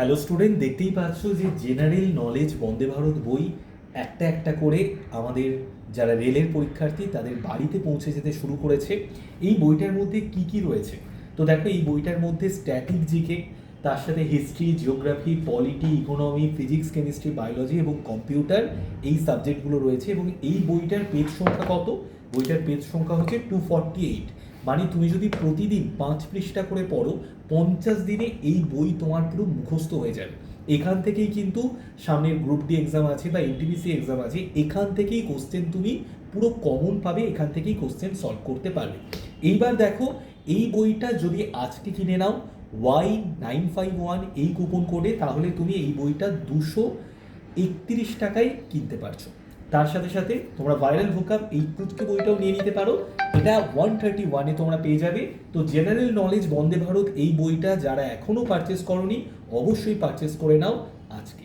Hello student, দেখতেই পাচ্ছ যে জেনারেল নলেজ বন্দে ভারত বই একটা একটা করে আমাদের যারা রেলের পরীক্ষার্থী তাদের বাড়িতে পৌঁছে যেতে শুরু করেছে। এই বইটার মধ্যে কি কি রয়েছে? তো দেখো, এই বইটার মধ্যে স্ট্যাটিক জিকে, তার সাথে history, geography, polity, economy, physics, chemistry, biology এবং কম্পিউটার, এই সাবজেক্টগুলো রয়েছে। এবং এই বইটার পেজ সংখ্যা কত? বইটার পেজ সংখ্যা হচ্ছে 248। মানে তুমি যদি প্রতিদিন 5 পৃষ্ঠা করে পড়ো, 50 দিনে এই বই তোমার পুরো মুখস্থ হয়ে যাবে। এখান থেকেই কিন্তু সামনের গ্রুপ ডি এক্সাম আছে বা এনটিপিসি এক্সাম আছে, এখান থেকেই কোশ্চেন তুমি পুরো কমন পাবে, এখান থেকেই কোশ্চেন সলভ করতে পারবে। এইবার দেখো, এই বইটা যদি আজকে কিনে নাও Y951 এই কুপন কোডে, তাহলে তুমি এই বইটা 231 টাকায় কিনতে পারছো। তার সাথে সাথে তোমরা ভাইরাল ভোকাব এই কুচকি বইটাও নিয়ে নিতে পারো, এটা 131-এ তোমরা পেয়ে যাবে। তো জেনারেল নলেজ বন্দে ভারত এই বইটা যারা এখনও পারচেস করনি, অবশ্যই পারচেস করে নাও আজকে।